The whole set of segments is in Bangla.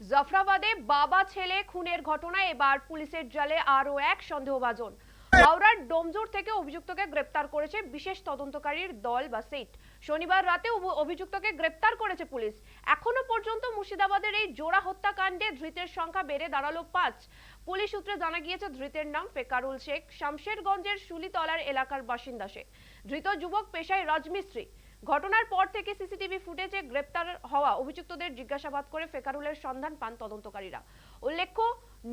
জাফরাবাদে বাবা ছেলে খুনের ঘটনায় এবার পুলিশের জালে আরো এক সন্দেহভাজন। হাওড়ার ডোমজুর থেকে অভিযুক্তকে গ্রেপ্তার করেছে বিশেষ তদন্তকারীর দল বা সিট। শনিবার রাতে অভিযুক্তকে গ্রেপ্তার করেছে পুলিশ। এখনো পর্যন্ত মুর্শিদাবাদের এই জোড়া হত্যাকাণ্ডে ধৃতের সংখ্যা বেড়ে দাঁড়ালো ৫। পুলিশ সূত্রে জানা গিয়েছে ধৃতের নাম ফেকারুল শেখ, শামশেরগঞ্জের শুলিতলার এলাকার বাসিন্দা সে। ধৃত যুবক পেশায় রাজমিস্ত্রি। ঘটনার পর থেকে সিসিটিভি ফুটেজে গ্রেপ্তার হওয়া অভিযুক্তদের জিজ্ঞাসাবাদ করে ফেকারুলের সন্ধান পান তদন্তকারীরা। উল্লেখ্য,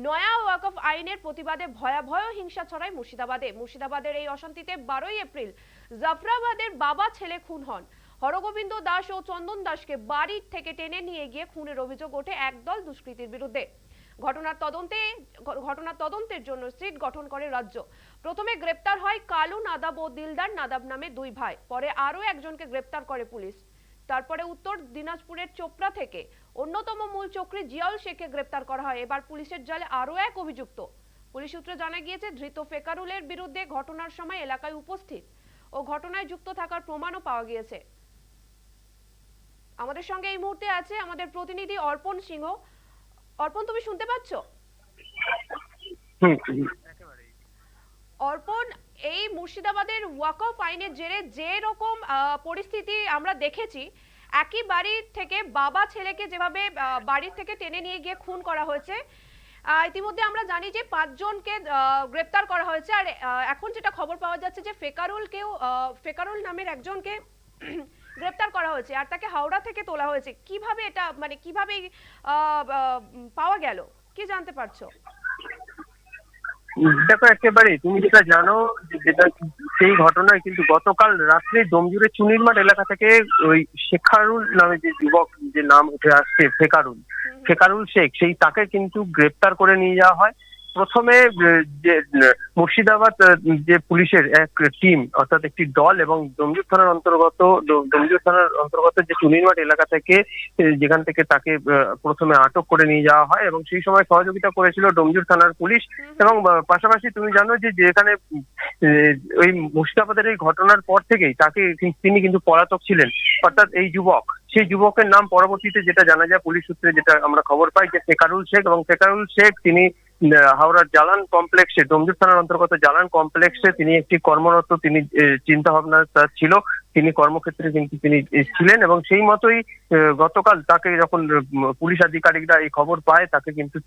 নয়া ওয়াকফ আইনের প্রতিবাদে ভয়াবহ হিংসা ছড়ায় মুর্শিদাবাদের এই অশান্তিতে 12ই এপ্রিল জাফরাবাদের বাবা ছেলে খুন হন। হরগোবিন্দ দাস ও চন্দন দাসকে বাড়ি থেকে টেনে নিয়ে গিয়ে খুনের অভিযোগ ওঠে একদল দুষ্কৃতীর বিরুদ্ধে। ঘটনার তদন্তের জন্য সিট গঠন করে রাজ্য। প্রথমে গ্রেপ্তার হয় কালু নাদাব ও দিলদার নাদাব নামে দুই ভাই, পরে আরো একজনকে গ্রেপ্তার করে পুলিশ। তারপরে উত্তর দিনাজপুরের চোপড়া থেকে অন্যতম মূল চক্রী জিয়াউল শেখকে গ্রেপ্তার করা হয়। এবার পুলিশের জালে আরো এক অভিযুক্ত। পুলিশ সূত্রে জানা গিয়েছে ধৃত ফেকারুলের বিরুদ্ধে ঘটনার সময় এলাকায় উপস্থিত ও ঘটনায় যুক্ত থাকার প্রমাণও পাওয়া গিয়েছে। আমাদের সঙ্গে এই মুহূর্তে আছে আমাদের প্রতিনিধি অর্পণ সিংহ। অর্পণ, তুমি শুনতে পাচ্ছ? অর্পণ, এই মুর্শিদাবাদের ওয়াকফ আইনের জেরে যে রকম পরিস্থিতি আমরা দেখেছি, একই বাড়ি থেকে বাবা ছেলেকে যেভাবে বাড়ি থেকে টেনে নিয়ে গিয়ে খুন করা হয়েছে, ইতিমধ্যে আমরা জানি যে 5 জনকে গ্রেপ্তার করা হয়েছে। আর এখন যেটা খবর পাওয়া যাচ্ছে যে ফেকারুল নামের একজনকে গ্রেপ্তার করা হয়েছে আর তাকে হাওড়া থেকে তোলা হয়েছে। কিভাবে এটা কিভাবে পাওয়া গেল, কি জানতে পারছো? দেখো, একেবারে তুমি যেটা জানো যেটা সেই ঘটনায় কিন্তু গতকাল রাত্রে ডোমজুরের চুনিরমাঠ এলাকা থেকে ওই শেখারুল নামে যে যুবক, যে নাম উঠে আসছে ফেকারুল শেখ, সেই তাকে কিন্তু গ্রেপ্তার করে নিয়ে যাওয়া হয়। প্রথমে যে মুর্শিদাবাদ যে পুলিশের এক টিম, অর্থাৎ একটি দল, এবং ডোমজুর থানার অন্তর্গত যে চুনিরমাঠ এলাকা থেকে, যেখান থেকে তাকে প্রথমে আটক করে নিয়ে যাওয়া হয় এবং সেই সময় সহযোগিতা করেছিল ডোমজুর থানার পুলিশ। এবং পাশাপাশি তুমি জানো যে যেখানে ওই মুর্শিদাবাদের এই ঘটনার পর থেকেই তিনি কিন্তু পলাতক ছিলেন, অর্থাৎ এই সেই যুবকের নাম পরবর্তীতে যেটা জানা যায় পুলিশ সূত্রে, যেটা আমরা খবর পাই, যে ফেকারুল শেখ। এবং ফেকারুল শেখ তিনি হাওড়ার জালান কমপ্লেক্সে, ডোমজুর থানার অন্তর্গত জালান কমপ্লেক্সে তিনি একটি কর্মরত, তিনি চিন্তা ভাবনা তার ছিল, তিনি কর্মক্ষেত্রে কিন্তু তিনি ছিলেন। এবং সেই মতোই গতকাল তাকে যখন পুলিশ আধিকারিকরা এই খবর পায়, তাকে কিন্তু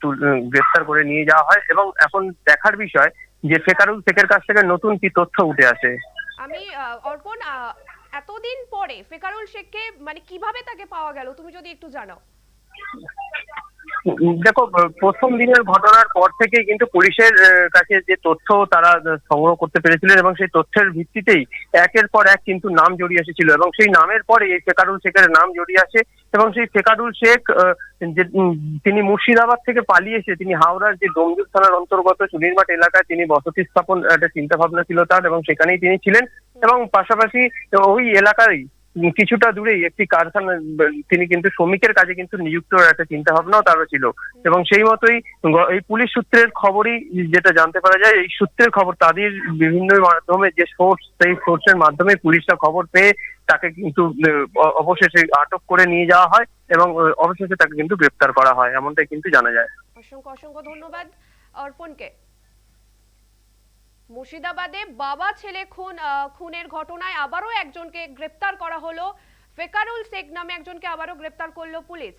গ্রেপ্তার করে নিয়ে যাওয়া হয়। এবং এখন দেখার বিষয় যে ফেকারুল শেখের কাছ থেকে নতুন কি তথ্য উঠে আসে। আমি অর্পণ, এতদিন পরে ফেকারুল শেখকে কিভাবে তাকে পাওয়া গেল, তুমি যদি একটু জানাও। দেখো, প্রথম দিনের ঘটনার পর থেকেই কিন্তু পুলিশের কাছে যে তথ্য তারা সংগ্রহ করতে পেরেছিলেন, এবং সেই তথ্যের ভিত্তিতেই একের পর এক কিন্তু নাম জড়িয়ে এসেছিল, এবং সেই নামের পরে এই ফেকারুল শেখের নাম জড়িয়ে আসে। এবং সেই ফেকারুল শেখ যে তিনি মুর্শিদাবাদ থেকে পালিয়ে এসে তিনি হাওড়ার যে ডোমজুর থানার অন্তর্গত চুনিরমাঠ এলাকায় তিনি বসতি স্থাপন একটা চিন্তা ভাবনা ছিল তার, এবং সেখানেই তিনি ছিলেন। এবং পাশাপাশি ওই এলাকায় কিছুটা দূরেই একটি কারখানা, তিনি কিন্তু শ্রমিকের কাজে কিন্তু নিযুক্ত একটা চিন্তা ভাবনাও তারও ছিল। এবং সেই মতোই এই পুলিশ সূত্রের খবরই যেটা জানতে পারা যায়, এই সূত্রের খবর তাদের বিভিন্ন মাধ্যমে যে সোর্স, সেই সোর্সের মাধ্যমে পুলিশরা খবর পেয়ে তাকে কিন্তু অবশেষে আটক করে নিয়ে যাওয়া হয় এবং অবশেষে তাকে কিন্তু গ্রেপ্তার করা হয়, এমনটাই কিন্তু জানা যায়। অসংখ্য অসংখ্য ধন্যবাদ অর্পণকে। মুর্শিদাবাদে বাবা ছেলে খুনের ঘটনায় আবারও একজনকে গ্রেপ্তার করা হলো। ফেকারুল শেখ নামে একজনকে আবারও গ্রেপ্তার করলো পুলিশ।